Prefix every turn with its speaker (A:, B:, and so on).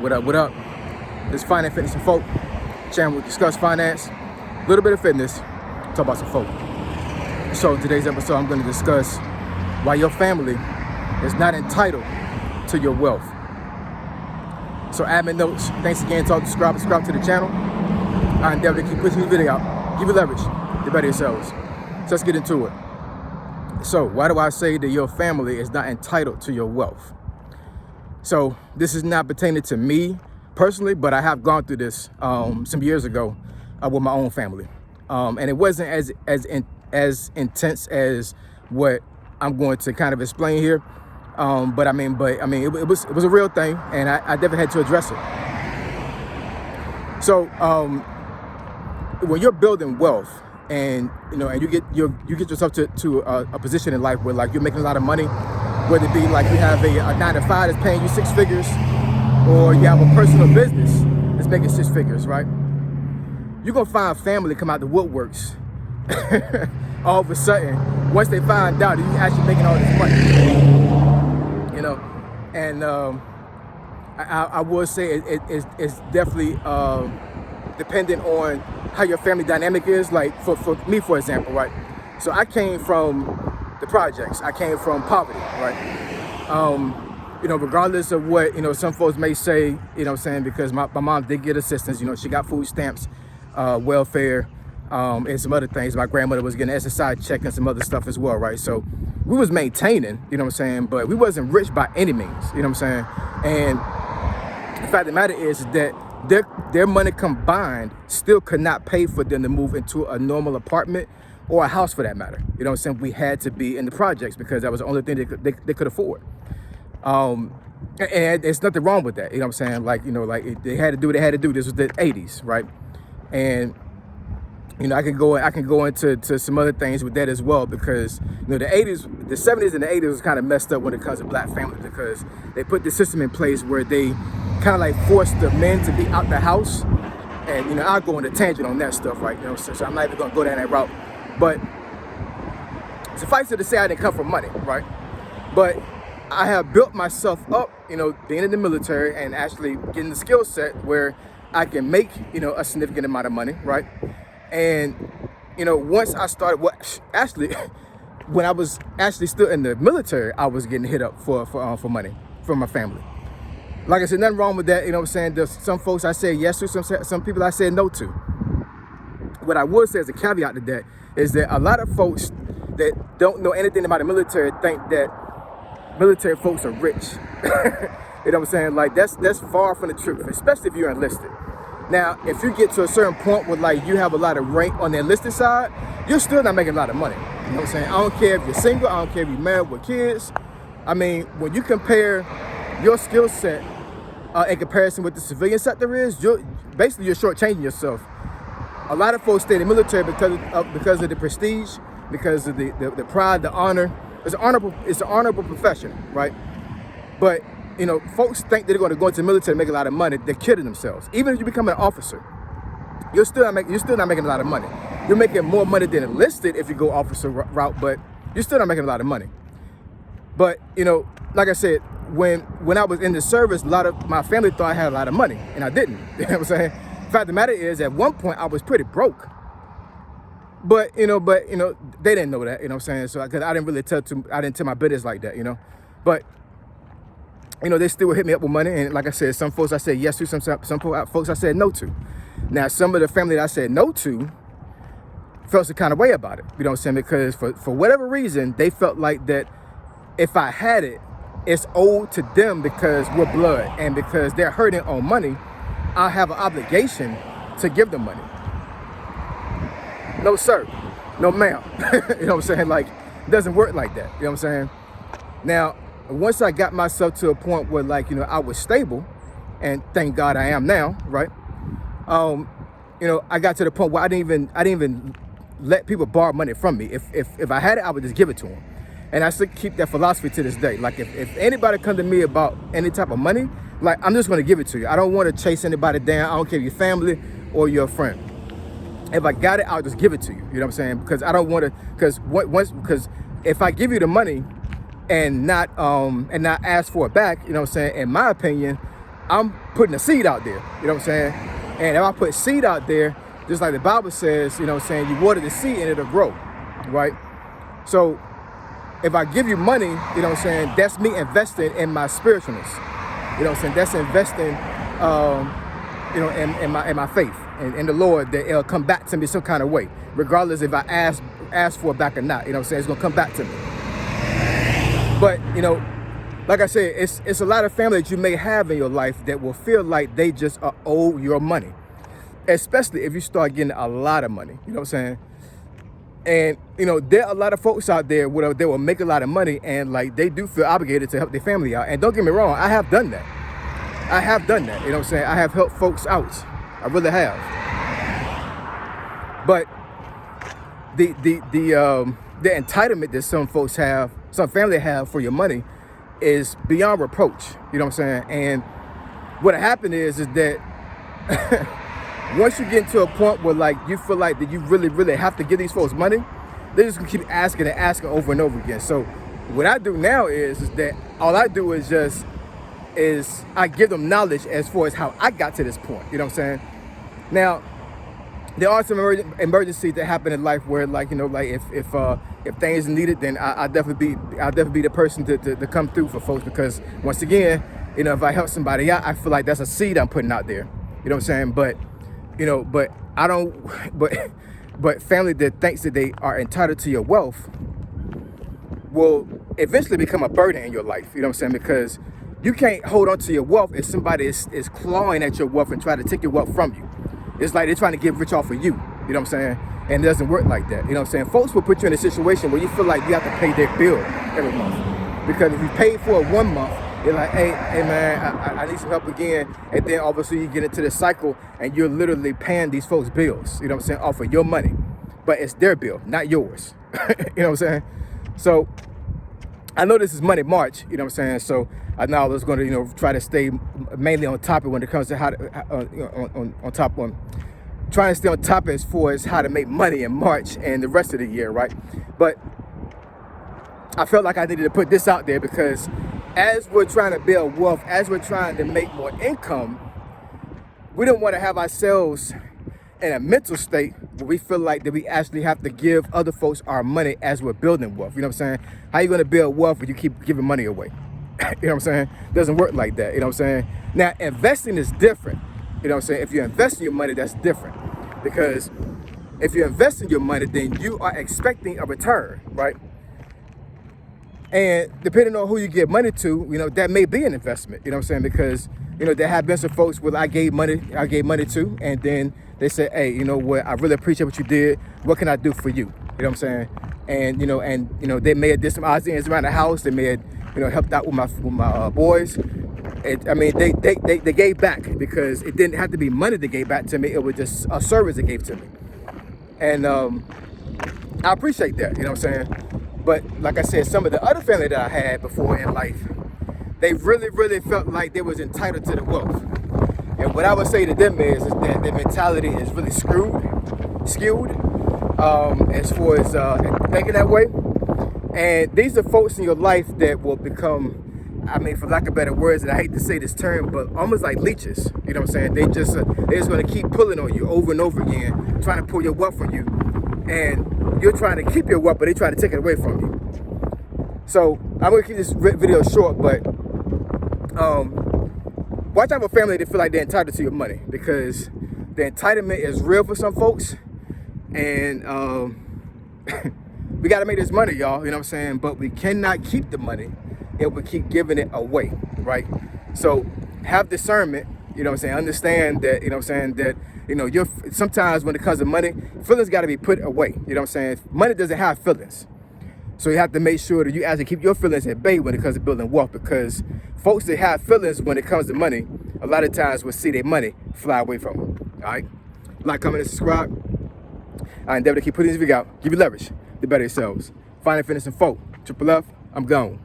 A: What up, what up? This is Finance, Fitness, and Folk. Channel will discuss finance, a little bit of fitness, talk about some folk. So today's episode, I'm going to discuss why your family is not entitled to your wealth. So admin notes, thanks again to all subscribe to the channel. I endeavor to keep pushing the video out, give you leverage to better yourselves. So let's get into it. So why do I say that your family is not entitled to your wealth? So this is not pertaining to me personally, but I have gone through this some years ago with my own family, and it wasn't as intense as what I'm going to kind of explain here. But it was a real thing, and I definitely had to address it. So when you're building wealth, and you get yourself to a position in life where like you're making a lot of money, whether it be like you have a 9-to-5 that's paying you 6 figures, or you have a personal business that's making 6 figures, right? You're gonna find family come out the woodworks all of a sudden once they find out that you're actually making all this money. And I would say it's definitely dependent on how your family dynamic is. Like for me, for example, right? So I came from the projects. I came from poverty, right? Regardless of what, some folks may say, because my mom did get assistance, she got food stamps, welfare, and some other things. My grandmother was getting an SSI check and some other stuff as well, right? So we was maintaining, but we wasn't rich by any means, And the fact of the matter is that their money combined still could not pay for them to move into a normal apartment or a house for that matter. We had to be in the projects because that was the only thing they could afford. And there's nothing wrong with that. They had to do what they had to do. This was the 80s, right? And I can go into some other things with that as well, because the 70s and the 80s was kind of messed up when it comes to black families, because they put the system in place where they kind of like forced the men to be out the house. And I'll go on a tangent on that stuff, right? So I'm not even gonna go down that route. But suffice it to say, I didn't come from money, right? But I have built myself up, being in the military and actually getting the skill set where I can make, a significant amount of money, right? And, once I started, when I was actually still in the military, I was getting hit up for money from my family. Like I said, nothing wrong with that, There's some folks I say yes to, some people I said no to. What I would say as a caveat to that is that a lot of folks that don't know anything about the military think that military folks are rich. Like that's far from the truth, especially if you're enlisted. Now, if you get to a certain point where like you have a lot of rank on the enlisted side, you're still not making a lot of money. I don't care if you're single, I don't care if you're married with kids. When you compare your skill set in comparison with the civilian sector is, you're shortchanging yourself. A lot of folks stay in the military because of the prestige, because of the pride, the honor. It's an honorable profession, right? But folks think they're going to go into the military and make a lot of money. They're kidding themselves. Even if you become an officer, you're still not making a lot of money. You're making more money than enlisted if you go officer route, but you're still not making a lot of money. But like I said, when I was in the service, a lot of my family thought I had a lot of money, and I didn't. You know what I'm saying? The fact of the matter is, at one point I was pretty broke. But they didn't know that, So because I didn't tell my business like that, But they still would hit me up with money, and like I said, some folks I said yes to, some folks I said no to. Now, some of the family that I said no to felt some kind of way about it, Because for whatever reason, they felt like that if I had it, it's owed to them because we're blood, and because they're hurting on money, I have an obligation to give them money. No, sir. No, ma'am. Like, it doesn't work like that. Now, once I got myself to a point where, I was stable, and thank God I am now, right? I got to the point where I didn't even let people borrow money from me. If I had it, I would just give it to them. And I still keep that philosophy to this day. Like, if anybody come to me about any type of money, like, I'm just going to give it to you. I don't want to chase anybody down. I don't care if you're family or you're a friend. If I got it, I'll just give it to you. You know what I'm saying? Because I don't want to, because if I give you the money and not ask for it back, in my opinion, I'm putting a seed out there, you know what I'm saying? And if I put seed out there, just like the Bible says, you know what I'm saying, you water the seed and it'll grow, right? So if I give you money, you know what I'm saying, that's me investing in my spiritualness. You know what I'm saying? That's investing, you know, in my faith and in the Lord, that it'll come back to me some kind of way, regardless if I ask for it back or not. You know what I'm saying? It's gonna come back to me. But, you know, like I said, it's a lot of family that you may have in your life that will feel like they just owe your money, especially if you start getting a lot of money. You know what I'm saying? And, you know, there are a lot of folks out there where they will make a lot of money and like they do feel obligated to help their family out. And don't get me wrong, I have done that. You know what I'm saying? I have helped folks out. I really have. But the entitlement that some folks have, some family have for your money is beyond reproach. You know what I'm saying? And what happened is that once you get to a point where like you feel like that you really have to give these folks money, they're just gonna keep asking and asking over and over again. So what I do now is that all I do is I give them knowledge as far as how I got to this point. You know what I'm saying? Now, there are some emergencies that happen in life where, like, you know, like if things are needed, then I'll definitely be the person to come through for folks, because once again, you know, if I help somebody out, I feel like that's a seed I'm putting out there. You know what I'm saying? But, you know, but I don't, but family that thinks that they are entitled to your wealth will eventually become a burden in your life. You know what I'm saying? Because you can't hold on to your wealth if somebody is clawing at your wealth and trying to take your wealth from you. It's like they're trying to get rich off of you. You know what I'm saying? And it doesn't work like that. You know what I'm saying? Folks will put you in a situation where you feel like you have to pay their bill every month. Because if you paid for it 1 month, you're like, hey man, I need some help again. And then obviously you get into this cycle and you're literally paying these folks bills, you know what I'm saying, off of your money. But it's their bill, not yours. You know what I'm saying? So I know this is Money March, you know what I'm saying? So I know I was going to, you know, try to stay mainly on topic when it comes to how to, you know, on top on trying to stay on top as far as how to make money in March and the rest of the year, right? But I felt like I needed to put this out there because as we're trying to build wealth, as we're trying to make more income, we don't want to have ourselves in a mental state where we feel like that we actually have to give other folks our money as we're building wealth. You know what I'm saying? How you going to build wealth when you keep giving money away? You know what I'm saying? It doesn't work like that. You know what I'm saying? Now, investing is different. You know what I'm saying? If you invest in your money, that's different. Because if you invest in your money, then you are expecting a return, right? And depending on who you give money to, you know, that may be an investment. You know what I'm saying? Because, you know, there have been some folks where I gave money to, and then they said, hey, you know what, I really appreciate what you did. What can I do for you? You know what I'm saying? And, you know, they may have did some odds and ends around the house. They may have, you know, helped out with my boys. I mean, they gave back because it didn't have to be money they gave back to me. It was just a service they gave to me. And I appreciate that, you know what I'm saying? But like I said, some of the other family that I had before in life, they really felt like they was entitled to the wealth. And what I would say to them is that their mentality is really skewed as far as thinking that way. And these are folks in your life that will become, I mean, for lack of better words, and I hate to say this term, but almost like leeches. You know what I'm saying? They're just going to keep pulling on you over and over again, trying to pull your wealth from you. And you're trying to keep your wealth, but they're trying to take it away from you. So I'm going to keep this video short, but watch out for family that feel like they're entitled to your money, because the entitlement is real for some folks. And we got to make this money, y'all, you know what I'm saying? But we cannot keep the money if we keep giving it away, right? So have discernment, you know what I'm saying? Understand that, you know what I'm saying, that, you know, sometimes when it comes to money, feelings got to be put away, you know what I'm saying? Money doesn't have feelings. So you have to make sure that you actually keep your feelings at bay when it comes to building wealth, because folks that have feelings when it comes to money, a lot of times will see their money fly away from them, all right? Like, comment, and subscribe. I endeavor to keep putting this video out, give you leverage to better yourselves. Finding Fitness and Folk, Triple F, I'm gone.